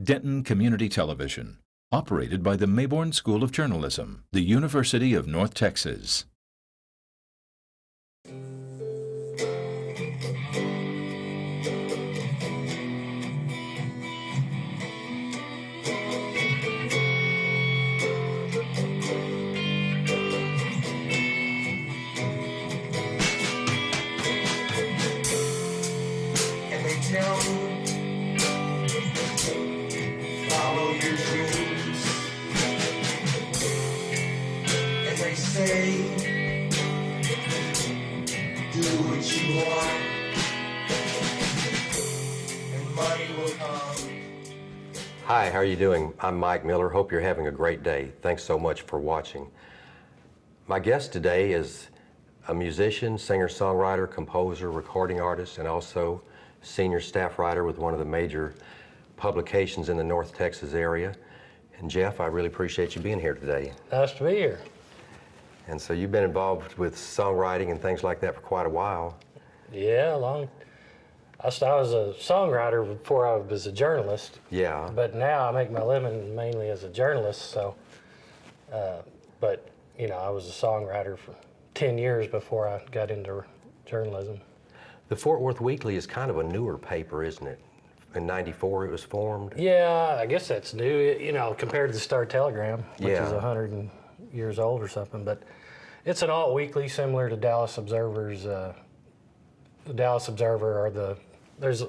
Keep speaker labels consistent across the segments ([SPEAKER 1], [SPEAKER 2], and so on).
[SPEAKER 1] Denton Community Television, operated by the Mayborn School of Journalism, the University of North Texas.
[SPEAKER 2] Follow your dreams, and they say, do what you want, and money will come.
[SPEAKER 3] Hi, how are you doing? I'm Mike Miller. Hope you're having a great day. Thanks so much for watching. My guest today is a musician, singer-songwriter, composer, recording artist, and also senior staff writer with one of the major publications in the North Texas area. And Jeff, I really appreciate you being here today.
[SPEAKER 4] Nice to be here.
[SPEAKER 3] And so you've been involved with songwriting and things like that for quite a while.
[SPEAKER 4] Yeah, I was a songwriter before I was a journalist.
[SPEAKER 3] Yeah.
[SPEAKER 4] But now I make my living mainly as a journalist, so, but, you know, I was a songwriter for 10 years before I got into journalism.
[SPEAKER 3] The Fort Worth Weekly is kind of a newer paper, isn't it? In '94 it was formed.
[SPEAKER 4] Yeah, I guess that's new, you know, compared to the Star Telegram, which is 100 years old or something. But it's an alt weekly similar to Dallas Observer's. The Dallas Observer there's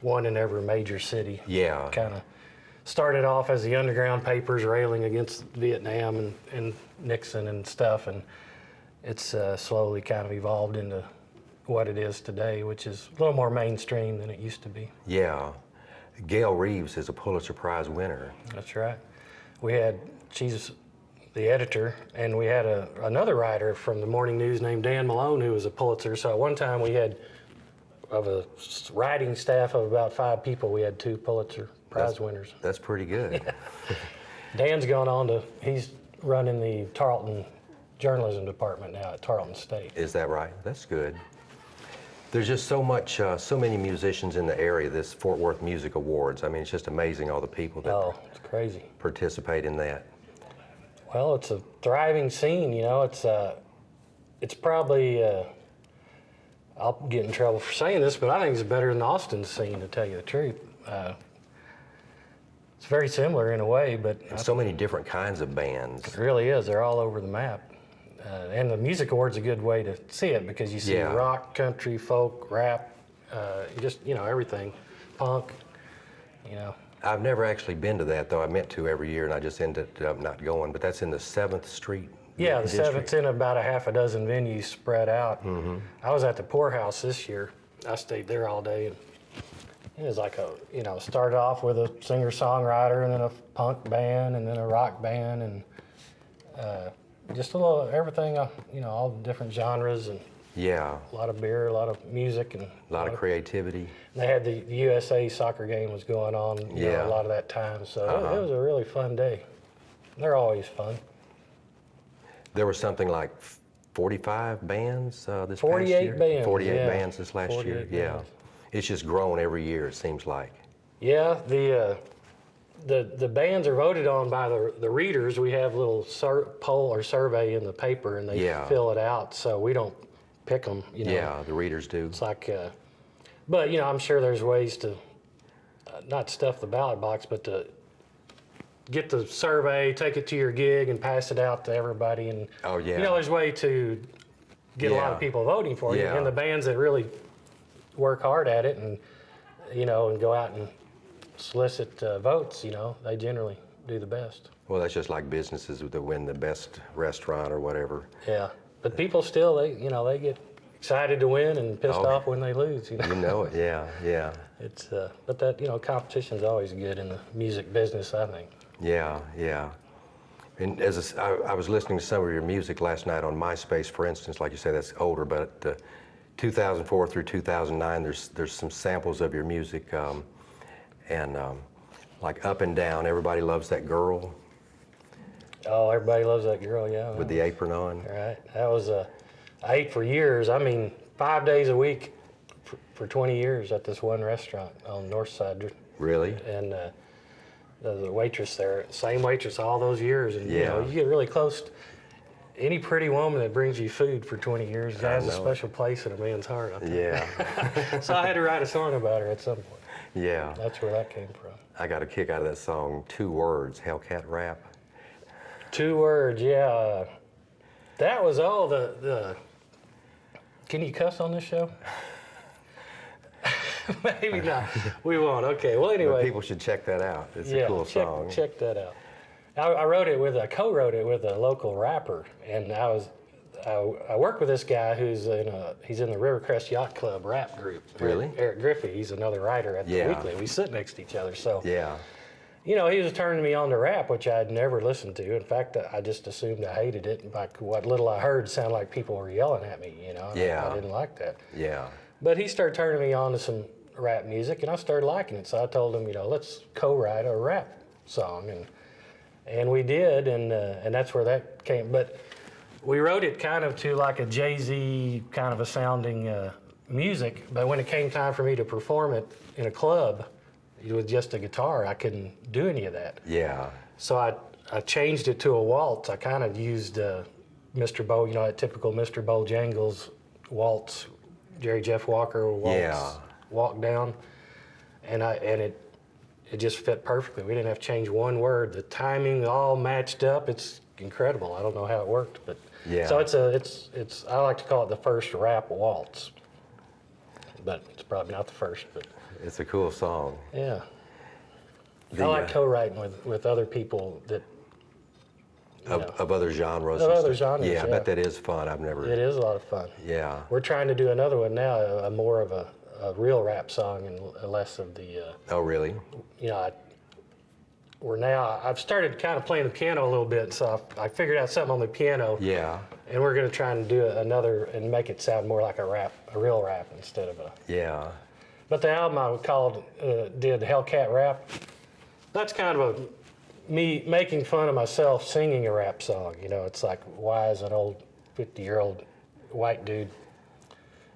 [SPEAKER 4] one in every major city.
[SPEAKER 3] Yeah.
[SPEAKER 4] Kind of started off as the underground papers railing against Vietnam and Nixon and stuff, and it's slowly kind of evolved into what it is today, which is a little more mainstream than it used to be.
[SPEAKER 3] Yeah. Gail Reeves is a Pulitzer Prize winner.
[SPEAKER 4] That's right. She's the editor, and we had another writer from the morning news named Dan Malone who was a Pulitzer. So at one time we had, of a writing staff of about 5 people, we had 2 Pulitzer Prize winners.
[SPEAKER 3] That's pretty good.
[SPEAKER 4] Dan's gone on he's running the Tarleton journalism department now at Tarleton State.
[SPEAKER 3] Is that right? That's good. There's just so many musicians in the area, this Fort Worth Music Awards. I mean, it's just amazing all the people that
[SPEAKER 4] it's crazy.
[SPEAKER 3] Participate in that.
[SPEAKER 4] Well, it's a thriving scene, you know. It's probably, I'll get in trouble for saying this, but I think it's better than Austin's scene, to tell you the truth. It's very similar in a way, but...
[SPEAKER 3] And so many different kinds of bands.
[SPEAKER 4] It really is. They're all over the map. And the Music Award's a good way to see it, because you see rock, country, folk, rap, just, you know, everything, punk, you know.
[SPEAKER 3] I've never actually been to that, though. I meant to every year, and I just ended up not going. But that's in the 7th Street
[SPEAKER 4] Yeah, the
[SPEAKER 3] district.
[SPEAKER 4] 7th's in about a half a dozen venues spread out. Mm-hmm. I was at the Poorhouse this year. I stayed there all day. And it was like started off with a singer-songwriter, and then a punk band, and then a rock band, and just a little everything, all the different genres, and a lot of beer, a lot of music, and
[SPEAKER 3] a lot of creativity.
[SPEAKER 4] They had the USA soccer game was going on a lot of that time, so it was a really fun day. They're always fun.
[SPEAKER 3] There was something like 45 bands this
[SPEAKER 4] 48
[SPEAKER 3] past year?
[SPEAKER 4] bands.
[SPEAKER 3] 48 bands this last year,
[SPEAKER 4] bands.
[SPEAKER 3] It's just grown every year, it seems like.
[SPEAKER 4] Yeah, the bands are voted on by the readers. We have a little poll or survey in the paper, and they fill it out, so we don't pick them, you know.
[SPEAKER 3] Yeah, the readers do.
[SPEAKER 4] It's like, but, you know, I'm sure there's ways to not stuff the ballot box, but to get the survey, take it to your gig, and pass it out to everybody. And, you know, there's a way to get a lot of people voting for you. And the bands that really work hard at it and, you know, and go out and solicit votes, you know, they generally do the best.
[SPEAKER 3] Well, that's just like businesses that win the best restaurant or whatever.
[SPEAKER 4] Yeah, but people still, they get excited to win and pissed off when they lose, you know.
[SPEAKER 3] You know it, yeah.
[SPEAKER 4] It's, but that, you know, competition's always good in the music business, I think.
[SPEAKER 3] Yeah. And I was listening to some of your music last night on MySpace, for instance. Like you say, that's older, but 2004 through 2009, there's some samples of your music, like Up and Down, Everybody Loves That Girl.
[SPEAKER 4] Oh, Everybody Loves That Girl, yeah.
[SPEAKER 3] With the apron on.
[SPEAKER 4] Right. That was, I ate for years. I mean, 5 days a week for 20 years at this one restaurant on the north side.
[SPEAKER 3] Really?
[SPEAKER 4] And the waitress there, same waitress all those years, and
[SPEAKER 3] Yeah.
[SPEAKER 4] you get really close. Any pretty woman that brings you food for 20 years has a special place in a man's heart.
[SPEAKER 3] Yeah.
[SPEAKER 4] So I had to write a song about her at some point.
[SPEAKER 3] Yeah.
[SPEAKER 4] That's where that came from.
[SPEAKER 3] I got a kick out of that song, 2 words, Hellcat Rap.
[SPEAKER 4] 2 words, yeah. That was all the. Can you cuss on this show? Maybe not. We won't. Okay. Well, anyway.
[SPEAKER 3] But people should check that out. It's a cool song.
[SPEAKER 4] Check that out. I co-wrote it with a local rapper, and I work with this guy he's in the Rivercrest Yacht Club rap group.
[SPEAKER 3] Really?
[SPEAKER 4] Eric Griffey. He's another writer at the Weekly. We sit next to each other. So
[SPEAKER 3] yeah.
[SPEAKER 4] He was turning me on to rap, which I'd never listened to. In fact, I just assumed I hated it. Like what little I heard sounded like people were yelling at me.
[SPEAKER 3] Yeah.
[SPEAKER 4] I didn't like that.
[SPEAKER 3] Yeah.
[SPEAKER 4] But he started turning me on to some rap music, and I started liking it. So I told him, let's co-write a rap song, and we did, and that's where that came. But we wrote it kind of to like a Jay-Z kind of a sounding music. But when it came time for me to perform it in a club with just a guitar, I couldn't do any of that.
[SPEAKER 3] Yeah.
[SPEAKER 4] So I changed it to a waltz. I kind of used Mr. Bo, that typical Mr. Bojangles waltz, Jerry Jeff Walker waltz, walk down, and it just fit perfectly. We didn't have to change one word. The timing all matched up. It's incredible. I don't know how it worked, but so it's I like to call it the first rap waltz, but it's probably not the first. But
[SPEAKER 3] it's a cool song.
[SPEAKER 4] Yeah, I like co-writing with other people that.
[SPEAKER 3] Of other genres.
[SPEAKER 4] Of other genres.
[SPEAKER 3] Yeah, I bet that is fun. It
[SPEAKER 4] is a lot of fun.
[SPEAKER 3] Yeah.
[SPEAKER 4] We're trying to do another one now, a more of a real rap song and less of the.
[SPEAKER 3] Oh, really?
[SPEAKER 4] I've started kind of playing the piano a little bit, so I figured out something on the piano.
[SPEAKER 3] Yeah.
[SPEAKER 4] And we're going to try and do another and make it sound more like a real rap instead of a.
[SPEAKER 3] Yeah.
[SPEAKER 4] But the album I did Hellcat Rap. That's kind of me making fun of myself singing a rap song. It's like, why is an old 50-year-old white dude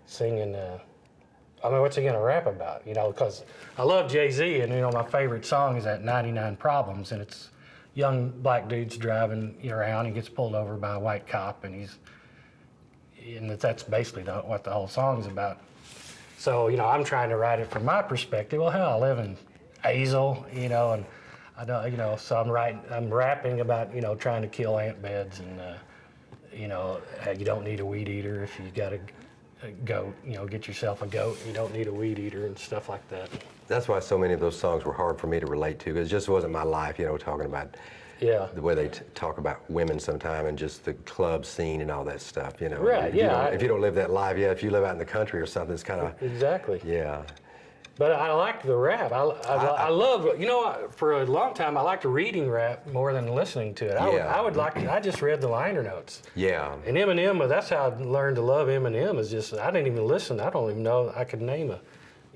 [SPEAKER 4] singing? What's he gonna rap about? Because I love Jay-Z, and my favorite song is that 99 Problems, and it's young black dudes driving around. He gets pulled over by a white cop, and that's basically what the whole song's about. So I'm trying to write it from my perspective. Well, hell, I live in Hazel, and I don't, so I'm rapping about trying to kill ant beds, and you don't need a weed eater if you got a goat. Get yourself a goat. You don't need a weed eater and stuff like that.
[SPEAKER 3] That's why so many of those songs were hard for me to relate to. It just wasn't my life, talking about the way they talk about women sometime and just the club scene and all that stuff.
[SPEAKER 4] Right.
[SPEAKER 3] If you don't live that life, if you live out in the country or something, it's kind of
[SPEAKER 4] exactly.
[SPEAKER 3] Yeah.
[SPEAKER 4] But I like the rap. I love, for a long time I liked reading rap more than listening to it. I just read the liner notes.
[SPEAKER 3] Yeah.
[SPEAKER 4] And Eminem, that's how I learned to love Eminem, is just, I didn't even listen. I don't even know I could name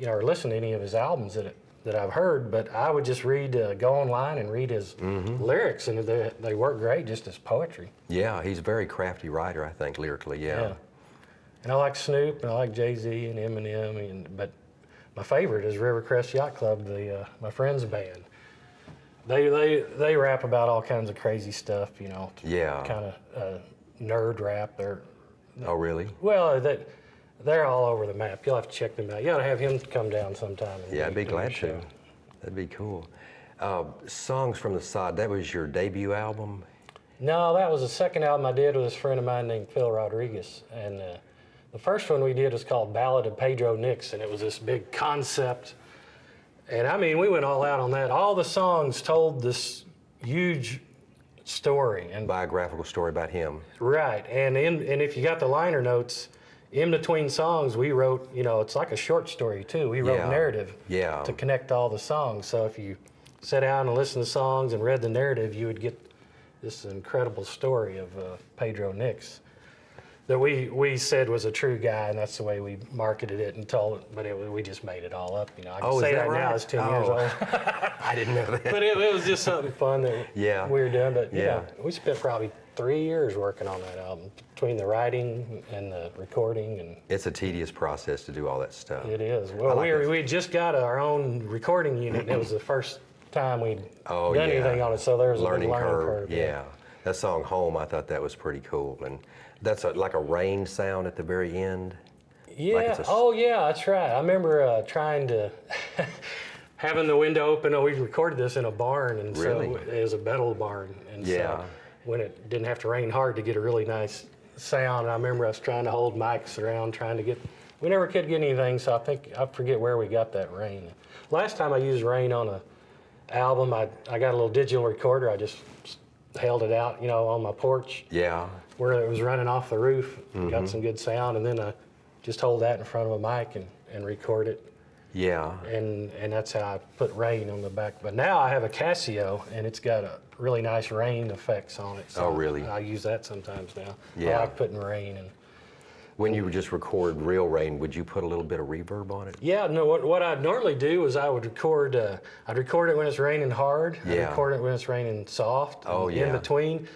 [SPEAKER 4] or listen to any of his albums that I've heard, but I would just go online and read his lyrics, and they work great just as poetry.
[SPEAKER 3] Yeah, he's a very crafty writer, I think, lyrically, yeah.
[SPEAKER 4] And I like Snoop, and I like Jay-Z and Eminem, but my favorite is Rivercrest Yacht Club, my friend's band. They rap about all kinds of crazy stuff,
[SPEAKER 3] Yeah.
[SPEAKER 4] Kind of nerd rap.
[SPEAKER 3] Oh, really?
[SPEAKER 4] Well, they're all over the map. You'll have to check them out. You ought to have him come down sometime.
[SPEAKER 3] Yeah, I'd be glad to. That'd be cool. Songs from the Sod, that was your debut album?
[SPEAKER 4] No, that was the second album I did with this friend of mine named Phil Rodriguez. And the first one we did was called Ballad of Pedro, and it was this big concept. And we went all out on that. All the songs told this huge story. And
[SPEAKER 3] biographical story about him.
[SPEAKER 4] Right. And if you got the liner notes, in between songs, we wrote, it's like a short story too. We wrote narrative to connect all the songs. So if you sat down and listened to songs and read the narrative, you would get this incredible story of Pedro Nix that we said was a true guy, and that's the way we marketed it and told it, but we just made it all up. I can say that right? Now, it's 10 years old.
[SPEAKER 3] I didn't know that.
[SPEAKER 4] But it was just something fun that we were doing. But we spent probably 3 years working on that album, between the writing and the recording. And
[SPEAKER 3] it's a tedious process to do all that stuff.
[SPEAKER 4] It is. Well, we just got our own recording unit, and it was the first time we'd
[SPEAKER 3] Oh,
[SPEAKER 4] done
[SPEAKER 3] yeah.
[SPEAKER 4] anything on it, so there's a
[SPEAKER 3] Learning
[SPEAKER 4] big learning
[SPEAKER 3] curve.
[SPEAKER 4] curve.
[SPEAKER 3] Yeah. That song "Home," I thought that was pretty cool, and that's like a rain sound at the very end.
[SPEAKER 4] Yeah.
[SPEAKER 3] Like it's a
[SPEAKER 4] Oh, yeah. That's right. I remember trying to having the window open. Oh, we recorded this in a barn, and
[SPEAKER 3] Really?
[SPEAKER 4] so it was a metal barn, and
[SPEAKER 3] Yeah.
[SPEAKER 4] so when it didn't have to rain hard to get a really nice sound. And I remember us trying to hold mics around, trying to get. We never could get anything, so I forget where we got that rain. Last time I used rain on a album, I got a little digital recorder. I just held it out, on my porch.
[SPEAKER 3] Yeah.
[SPEAKER 4] Where it was running off the roof,
[SPEAKER 3] Mm-hmm.
[SPEAKER 4] got some good sound, and then I just hold that in front of a mic and record it.
[SPEAKER 3] Yeah.
[SPEAKER 4] And that's how I put rain on the back. But now I have a Casio, and it's got a really nice rain effects on it. So
[SPEAKER 3] Oh, really?
[SPEAKER 4] I use that sometimes now.
[SPEAKER 3] Yeah.
[SPEAKER 4] I like putting rain in.
[SPEAKER 3] When you would just record real rain, would you put a little bit of reverb on it?
[SPEAKER 4] Yeah, no, what I'd normally do is I would record, I'd record it when it's raining hard.
[SPEAKER 3] Yeah.
[SPEAKER 4] I'd record it when it's raining soft.
[SPEAKER 3] Oh,
[SPEAKER 4] and
[SPEAKER 3] yeah.
[SPEAKER 4] In between.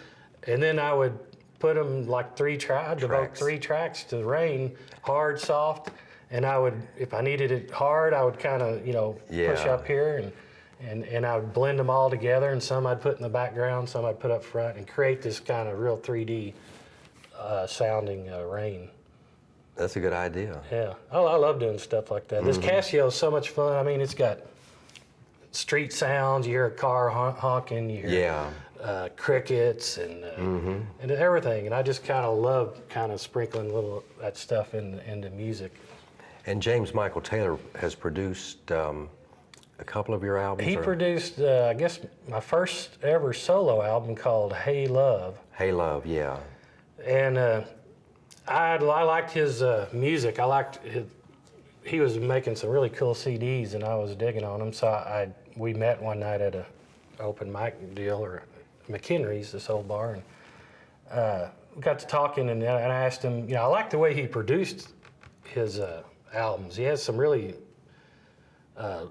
[SPEAKER 4] And then I would put them like I'd devote
[SPEAKER 3] Tracks.
[SPEAKER 4] 3 tracks to rain, hard, soft. And I would, if I needed it hard, I would kind of, push
[SPEAKER 3] Yeah.
[SPEAKER 4] up here and I would blend them all together. And some I'd put in the background, some I'd put up front and create this kind of real 3D sounding rain.
[SPEAKER 3] That's a good idea.
[SPEAKER 4] Yeah, I love doing stuff like that. This Casio is so much fun. I mean, it's got street sounds. You hear a car honking. You hear
[SPEAKER 3] Yeah.
[SPEAKER 4] crickets and everything. And I just kind of love sprinkling that stuff into music.
[SPEAKER 3] And James Michael Taylor has produced a couple of your albums?
[SPEAKER 4] He produced, I guess, my first ever solo album called Hey Love.
[SPEAKER 3] Hey Love, yeah.
[SPEAKER 4] And I liked his music. He was making some really cool CDs, and I was digging on them. So we met one night at a open mic deal or McHenry's, this old bar, and we got to talking. And I asked him, I like the way he produced his albums. He has some really a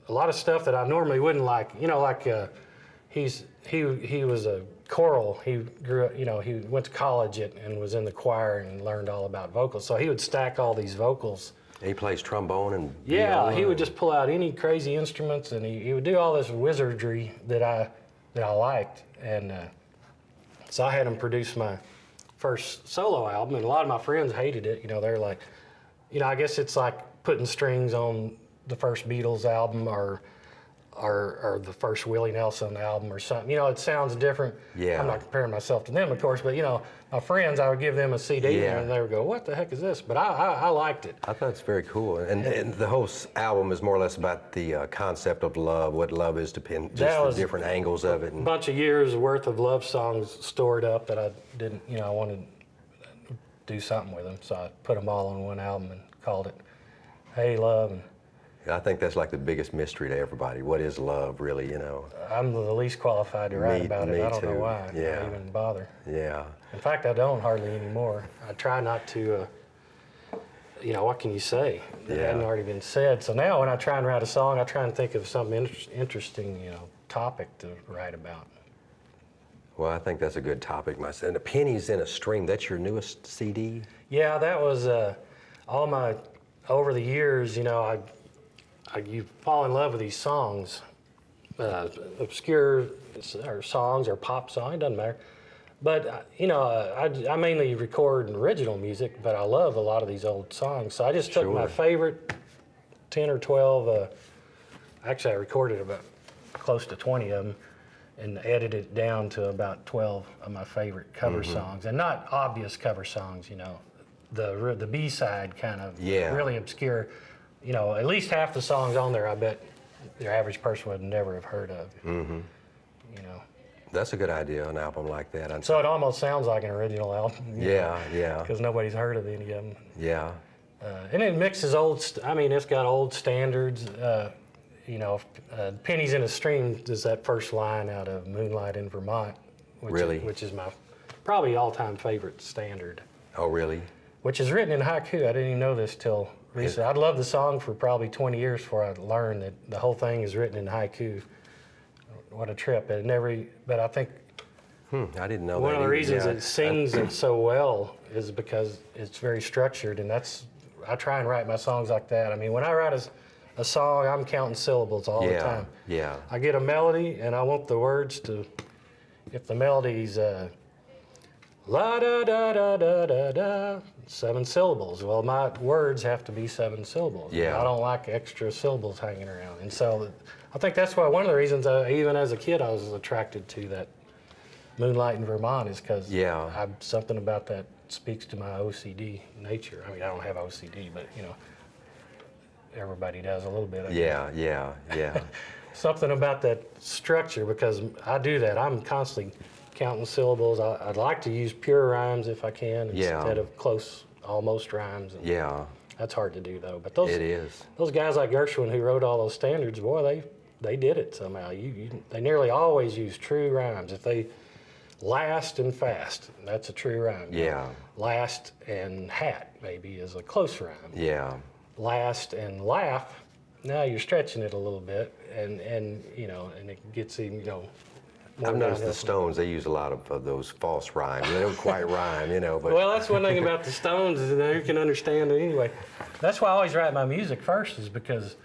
[SPEAKER 4] lot of stuff that I normally wouldn't like. He was a choral. He grew up, he went to college and was in the choir and learned all about vocals. So he would stack all these vocals.
[SPEAKER 3] He plays trombone and
[SPEAKER 4] Yeah,
[SPEAKER 3] viola
[SPEAKER 4] he would
[SPEAKER 3] and-
[SPEAKER 4] just pull out any crazy instruments, and he would do all this wizardry that I liked. And so I had him produce my first solo album, and a lot of my friends hated it. They're like, I guess it's like putting strings on the first Beatles album or the first Willie Nelson album or something. It sounds different.
[SPEAKER 3] Yeah.
[SPEAKER 4] I'm not comparing myself to them, of course, but my friends, I would give them a CD
[SPEAKER 3] Yeah.
[SPEAKER 4] and they would go, "What the heck is this?" But I liked it.
[SPEAKER 3] I thought it's very cool. And the whole album is more or less about the concept of love, what love is, just the different angles of it.
[SPEAKER 4] A
[SPEAKER 3] And
[SPEAKER 4] bunch of years worth of love songs stored up that I didn't, I wanted to do something with them. So I put them all on one album and called it Hey Love. And
[SPEAKER 3] I think that's like the biggest mystery to everybody. What is love, really,
[SPEAKER 4] I'm the least qualified to write about it.
[SPEAKER 3] me
[SPEAKER 4] I don't know
[SPEAKER 3] too.
[SPEAKER 4] why
[SPEAKER 3] Yeah.
[SPEAKER 4] I even bother.
[SPEAKER 3] Yeah.
[SPEAKER 4] In fact, I don't hardly anymore. I try not to, what can you say that
[SPEAKER 3] Yeah.
[SPEAKER 4] hadn't already been said? So now when I try and write a song, I try and think of something interesting, topic to write about.
[SPEAKER 3] Well, I think that's a good topic, myself. And the Pennies in a Stream, that's your newest CD?
[SPEAKER 4] Yeah, that was all my, over the years, you fall in love with these songs, obscure or songs or pop songs, it doesn't matter. But, I mainly record original music, but I love a lot of these old songs. So I just took my
[SPEAKER 3] Sure.
[SPEAKER 4] favorite 10 or 12, actually I recorded about close to 20 of them and edited it down to about 12 of my favorite cover songs. And not obvious cover songs, the B-side kind of
[SPEAKER 3] Yeah.
[SPEAKER 4] really obscure. At least half the songs on there, I bet your average person would never have heard of.
[SPEAKER 3] That's a good idea, an album like that.
[SPEAKER 4] So it almost sounds like an original album.
[SPEAKER 3] Yeah.
[SPEAKER 4] Because nobody's heard of any of them.
[SPEAKER 3] Yeah.
[SPEAKER 4] And it mixes it's got old standards. Pennies in a Stream is that first line out of Moonlight in Vermont. Which is my probably all-time favorite standard.
[SPEAKER 3] Oh, really?
[SPEAKER 4] Which is written in haiku. I didn't even know this till recently. I'd loved the song for probably 20 years before I learned that the whole thing is written in haiku. What a trip. But I think
[SPEAKER 3] I didn't know
[SPEAKER 4] one
[SPEAKER 3] that
[SPEAKER 4] of the
[SPEAKER 3] either.
[SPEAKER 4] reasons
[SPEAKER 3] Yeah.
[SPEAKER 4] it sings it so well is because it's very structured, and I try and write my songs like that. I mean, when I write a song, I'm counting syllables all the time.
[SPEAKER 3] Yeah.
[SPEAKER 4] I get a melody and I want the words to, if the melody's la da da da da da da, 7 syllables. Well, my words have to be 7 syllables.
[SPEAKER 3] Yeah.
[SPEAKER 4] I don't like extra syllables hanging around. And so I think that's why one of the reasons, even as a kid, I was attracted to that Moonlight in Vermont is because something about that speaks to my OCD nature. I mean, I don't have OCD, but you know, everybody does a little bit.
[SPEAKER 3] Yeah.
[SPEAKER 4] Something about that structure, because I do that. I'm constantly counting syllables. I'd like to use pure rhymes if I can instead of close, almost rhymes. And that's hard to do though. But those guys like Gershwin who wrote all those standards, boy, they did it somehow. They nearly always use true rhymes. If they last and fast, that's a true rhyme.
[SPEAKER 3] Yeah.
[SPEAKER 4] Last and hat maybe is a close rhyme.
[SPEAKER 3] Yeah.
[SPEAKER 4] Last and laugh, now you're stretching it a little bit, and you know, and it gets even, you know.
[SPEAKER 3] I've noticed the Stones, they use a lot of those false rhymes. They don't quite rhyme, you know. But
[SPEAKER 4] well, that's one thing about the Stones is that you can understand it anyway. That's why I always write my music first, is because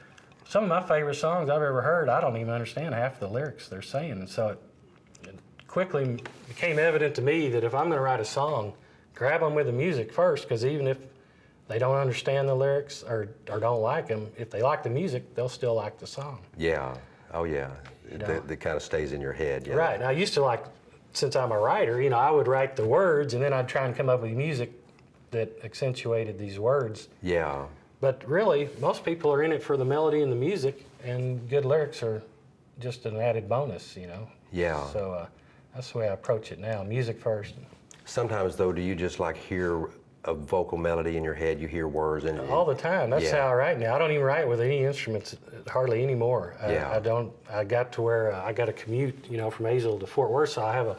[SPEAKER 4] some of my favorite songs I've ever heard, I don't even understand half the lyrics they're saying. And so it quickly became evident to me that if I'm going to write a song, grab them with the music first, because even if they don't understand the lyrics or don't like them, if they like the music, they'll still like the song.
[SPEAKER 3] Yeah. Oh, yeah. That kind of stays in your head. Yeah.
[SPEAKER 4] Right. And I used to since I'm a writer, you know, I would write the words and then I'd try and come up with music that accentuated these words.
[SPEAKER 3] Yeah.
[SPEAKER 4] But really, most people are in it for the melody and the music, and good lyrics are just an added bonus, you know.
[SPEAKER 3] Yeah.
[SPEAKER 4] So that's the way I approach it now, music first.
[SPEAKER 3] Sometimes, though, do you just like hear a vocal melody in your head, you hear words?
[SPEAKER 4] All the time. That's how I write now. I don't even write with any instruments hardly anymore. I got to where I got to commute, you know, from Azle to Fort Worth, so I have a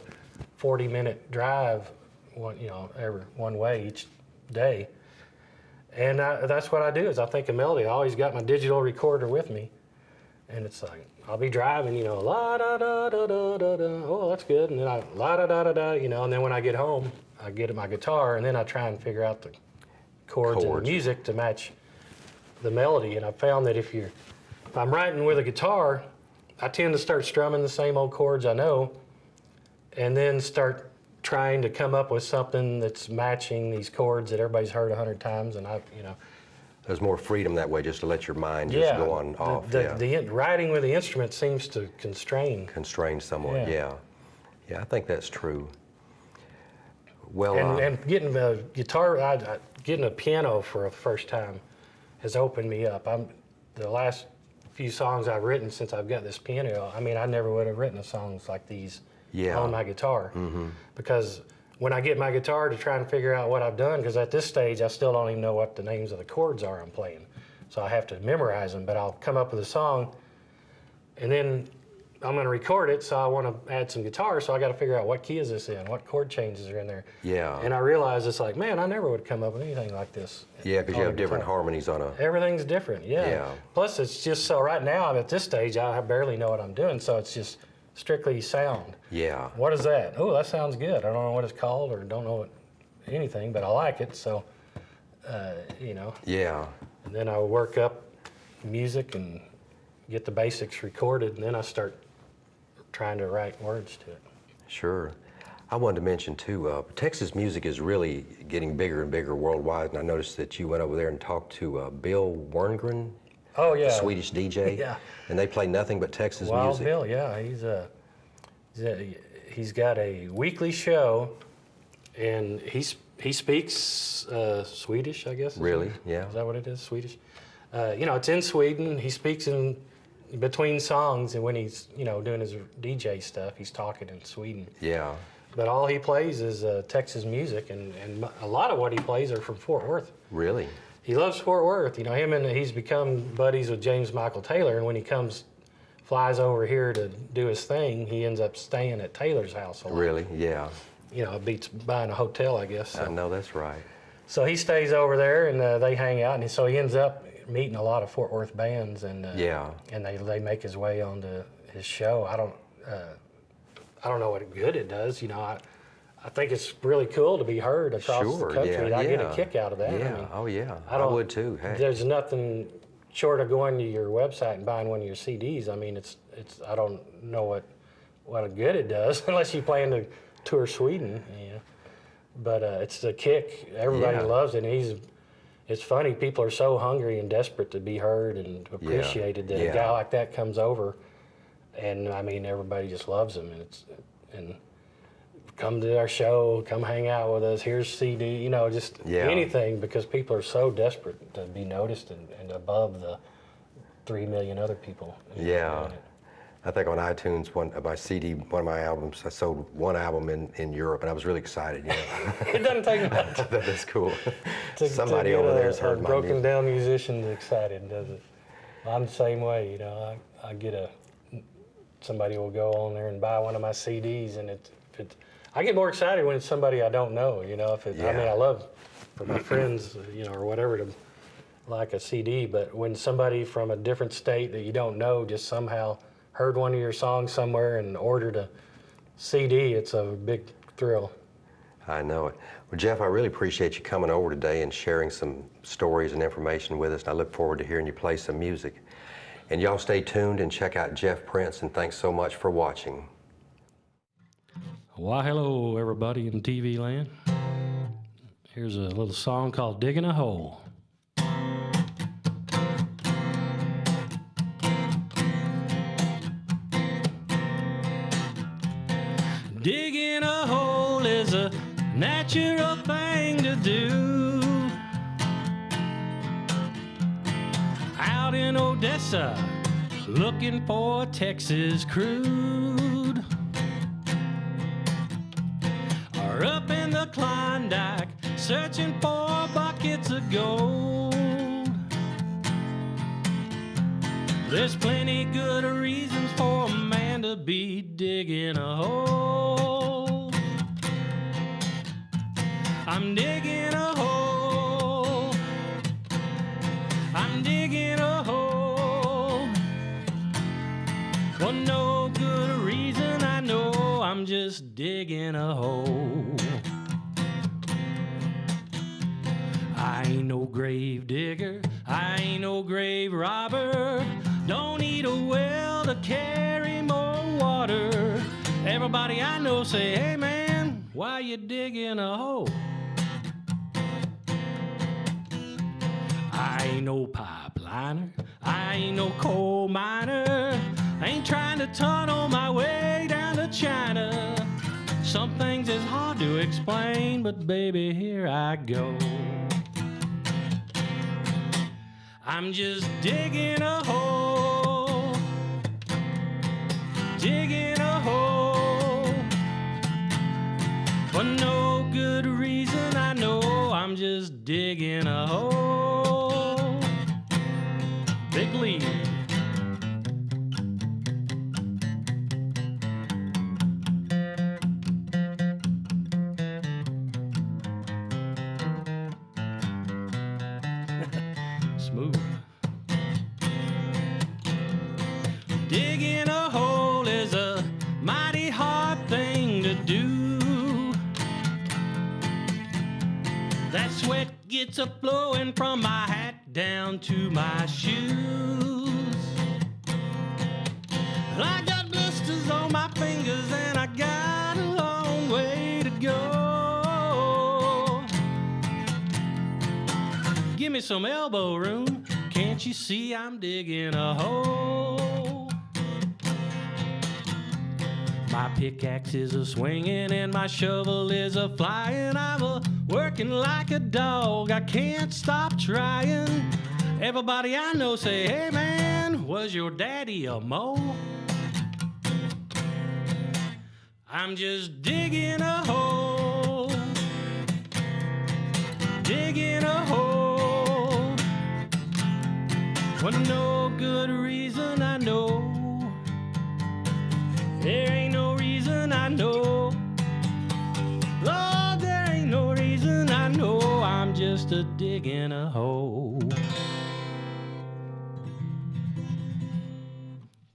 [SPEAKER 4] 40-minute drive, one way each day. And that's what I do, is I think of melody. I always got my digital recorder with me. And it's like, I'll be driving, you know, la da da da da da da. Oh, that's good. And then la da da da da, you know. And then when I get home, I get my guitar, and then I try and figure out the chords and the music to match the melody. And I found that if I'm writing with a guitar, I tend to start strumming the same old chords I know, and then start trying to come up with something that's matching these chords that everybody's heard 100 times, and
[SPEAKER 3] there's more freedom that way, just to let your mind just go on off.
[SPEAKER 4] The writing with the instrument seems to constrain
[SPEAKER 3] somewhat. Yeah, I think that's true. Well,
[SPEAKER 4] and getting a guitar, getting a piano for the first time has opened me up. The last few songs I've written since I've got this piano, I mean, I never would have written songs like these on my guitar. Because when I get my guitar to try and figure out what I've done, because at this stage I still don't even know what the names of the chords are I'm playing. So I have to memorize them, but I'll come up with a song, and then I'm going to record it, so I want to add some guitar, so I got to figure out what key is this in, what chord changes are in there.
[SPEAKER 3] Yeah.
[SPEAKER 4] And I realize it's like, man, I never would come up with anything like this.
[SPEAKER 3] Yeah, because you have different harmonies on a...
[SPEAKER 4] Everything's different, yeah. Plus, it's just so right now, I'm at this stage, I barely know what I'm doing, so it's just strictly sound.
[SPEAKER 3] Yeah.
[SPEAKER 4] What is that? Oh, that sounds good. I don't know what it's called or don't know anything, but I like it, so, you know.
[SPEAKER 3] Yeah.
[SPEAKER 4] And then I work up music and get the basics recorded, and then I start trying to write words to it.
[SPEAKER 3] Sure. I wanted to mention, too, Texas music is really getting bigger and bigger worldwide, and I noticed that you went over there and talked to Bill Werngren.
[SPEAKER 4] Oh, yeah.
[SPEAKER 3] The Swedish DJ.
[SPEAKER 4] Yeah.
[SPEAKER 3] And they play nothing but Texas
[SPEAKER 4] Wild
[SPEAKER 3] music.
[SPEAKER 4] Bill, yeah. He's got a weekly show, and he speaks Swedish, I guess.
[SPEAKER 3] Really? Yeah.
[SPEAKER 4] Is that what it is, Swedish? You know, it's in Sweden. He speaks in between songs, and when he's, you know, doing his DJ stuff, he's talking in Sweden.
[SPEAKER 3] Yeah.
[SPEAKER 4] But all he plays is Texas music, and a lot of what he plays are from Fort Worth.
[SPEAKER 3] Really?
[SPEAKER 4] He loves Fort Worth. You know, he's become buddies with James Michael Taylor, and when he flies over here to do his thing, he ends up staying at Taylor's house a lot.
[SPEAKER 3] Really? Yeah.
[SPEAKER 4] You know, it beats buying a hotel, I guess. So.
[SPEAKER 3] I know that's right.
[SPEAKER 4] So he stays over there, and they hang out, and so he ends up meeting a lot of Fort Worth bands, and and they make his way onto his show. I don't know what good it does. You know, I think it's really cool to be heard across the country. I get a kick out of that.
[SPEAKER 3] Yeah.
[SPEAKER 4] I mean,
[SPEAKER 3] I would too. Hey.
[SPEAKER 4] There's nothing short of going to your website and buying one of your CDs, I mean, it's I don't know what good it does unless you plan to tour Sweden, you know. But it's the kick. Everybody loves it. And it's funny. People are so hungry and desperate to be heard and appreciated that a guy like that comes over, and I mean, everybody just loves him. And come to our show, come hang out with us. Here's CD, you know, just anything, because people are so desperate to be noticed and above the 3 million other people.
[SPEAKER 3] Yeah. I think on iTunes, one of my albums, I sold one album in Europe, and I was really excited. You know?
[SPEAKER 4] It doesn't take much.
[SPEAKER 3] That is cool.
[SPEAKER 4] Somebody
[SPEAKER 3] to over there has heard my music.
[SPEAKER 4] Broken down musician excited, does it? I'm the same way. You know, I get somebody will go on there and buy one of my CDs, and I get more excited when it's somebody I don't know. You know, I mean, I love for my friends, you know, or whatever to like a CD, but when somebody from a different state that you don't know just somehow heard one of your songs somewhere and ordered a CD, it's a big thrill.
[SPEAKER 3] I know it. Well, Jeff, I really appreciate you coming over today and sharing some stories and information with us, and I look forward to hearing you play some music. And y'all stay tuned and check out Jeff Prince, and thanks so much for watching.
[SPEAKER 4] Why, hello, everybody in TV land. Here's a little song called Digging a Hole. Digging a hole is a natural thing to do. Out in Odessa, looking for Texas crude. Or up in the Klondike, searching for buckets of gold. There's plenty good reasons for a man to be digging a hole. I'm digging a hole. I'm digging a hole. For no good reason, I know I'm just digging a hole. I ain't no grave digger, I ain't no grave robber. Don't need a well to carry more water. Everybody I know say, hey man, why you digging a hole? I ain't no pipeliner, I ain't no coal miner. I ain't trying to tunnel my way down to China. Some things is hard to explain, but baby, here I go. I'm just digging a hole, digging a hole. For no good reason, I know I'm just digging a hole. Big lead. Smooth. Digging a hole is a mighty hard thing to do. That sweat gets a flowing from my hat down to my shoes. I got blisters on my fingers and I got a long way to go. Give me some elbow room. Can't you see I'm digging a hole? My pickaxe is a swinging and my shovel is a flying. I'm a working like a dog, I can't stop trying. Everybody I know say, hey man, was your daddy a mole? I'm just digging a hole, digging a hole. For no good reason, I know. There ain't no reason, I know. Lord, there ain't no reason, I know. I'm just a digging a hole.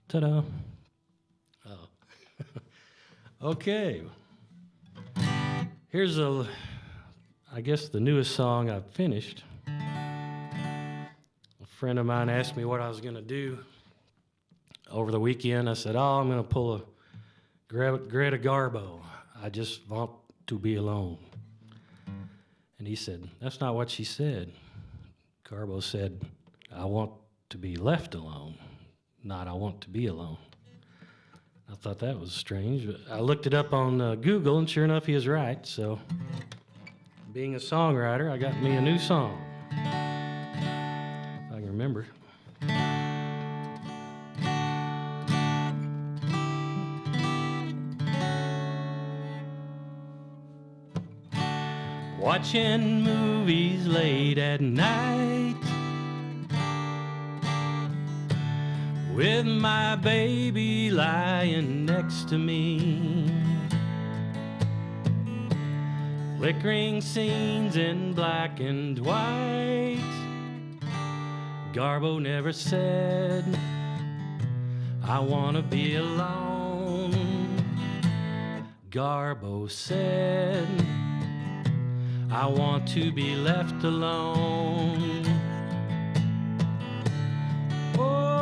[SPEAKER 4] Ta-da. Oh. Okay. Here's I guess the newest song I've finished friend of mine asked me what I was going to do over the weekend. I said, I'm going to pull a Greta Garbo. I just want to be alone. And he said, that's not what she said. Garbo said, I want to be left alone, not I want to be alone. I thought that was strange, but I looked it up on Google, and sure enough, he was right. So, being a songwriter, I got me a new song, if I can remember. Watching movies late at night with my baby lying next to me. Flickering scenes in black and white. Garbo never said, I wanna be alone. Garbo said, I want to be left alone. Oh.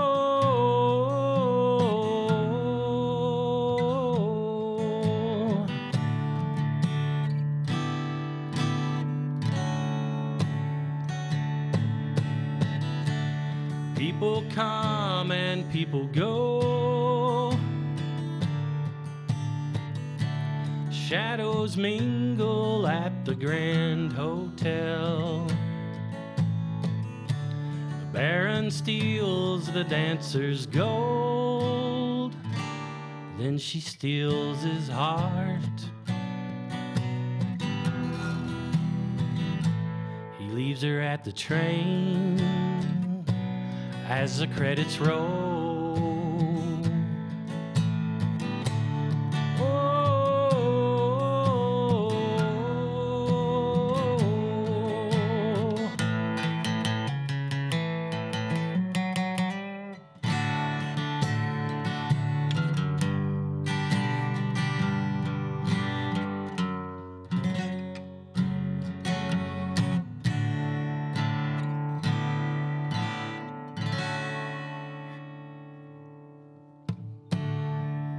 [SPEAKER 4] People come and people go. Shadows mingle at the Grand Hotel. The Baron steals the dancer's gold. Then she steals his heart. He leaves her at the train as the credits roll.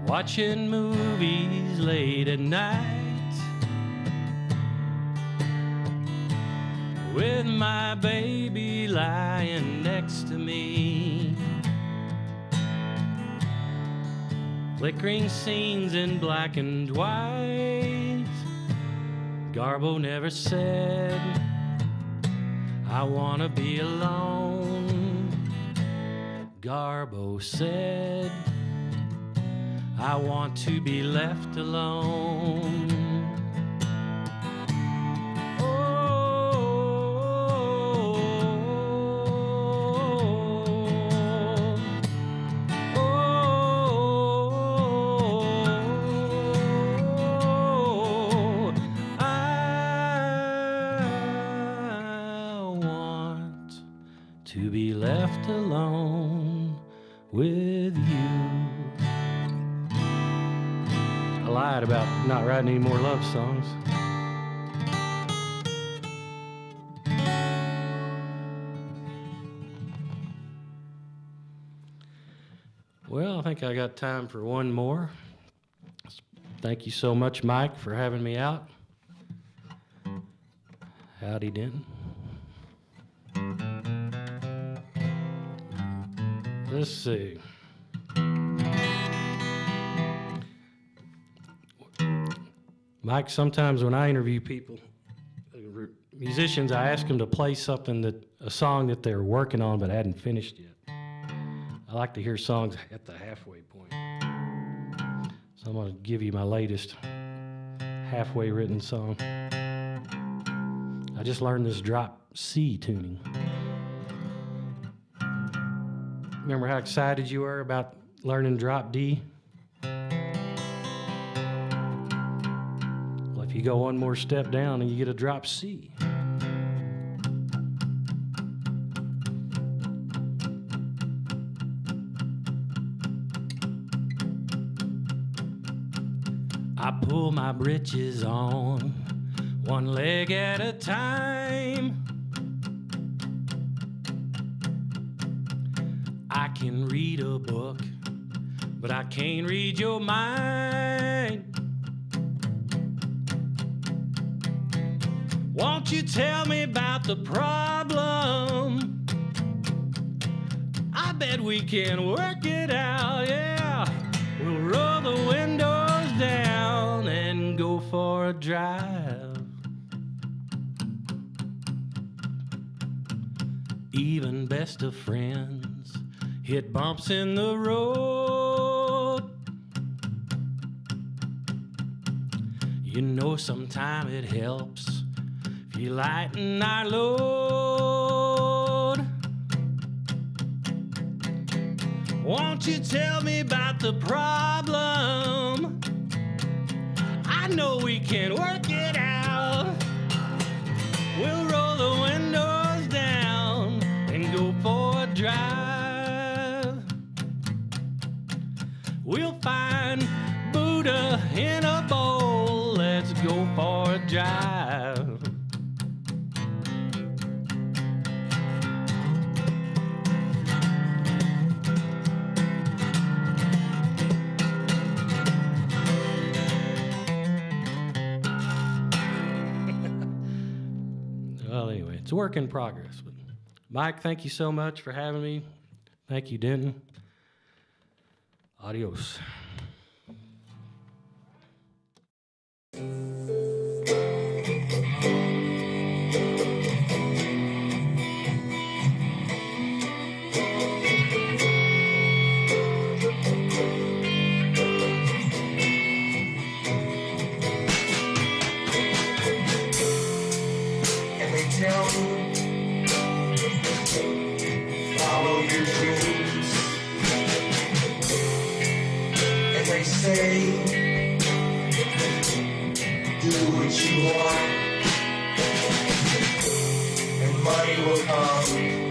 [SPEAKER 4] Watching movies late at night with my baby lying next to me. Flickering scenes in black and white. Garbo never said, I wanna be alone. Garbo said, I want to be left alone. To be left alone with you. I lied about not writing any more love songs. Well, I think I got time for one more. Thank you so much, Mike, for having me out. Howdy, Denton. Let's see. Mike, sometimes when I interview people, musicians, I ask them to play a song that they're working on but hadn't finished yet. I like to hear songs at the halfway point. So I'm going to give you my latest halfway written song. I just learned this drop C tuning. Remember how excited you were about learning drop D? Well, if you go one more step down and you get a drop C. I pull my britches on, one leg at a time.
[SPEAKER 5] can read a book, but I can't read your mind. Won't you tell me about the problem? I bet we can work it out, yeah. We'll roll the windows down and go for a drive. Even best of friends hit bumps in the road. You know, sometime it helps if you lighten our load. Won't you tell me about the problem? I know we can work it out. We'll roll the windows down and go for a drive. We'll find Buddha in a bowl. Let's go for a drive. Well, anyway, it's a work in progress. But Mike, thank you so much for having me. Thank you, Denton. Adios.
[SPEAKER 2] And they tell me, follow your dreams. And they say, do what you want. And money will come.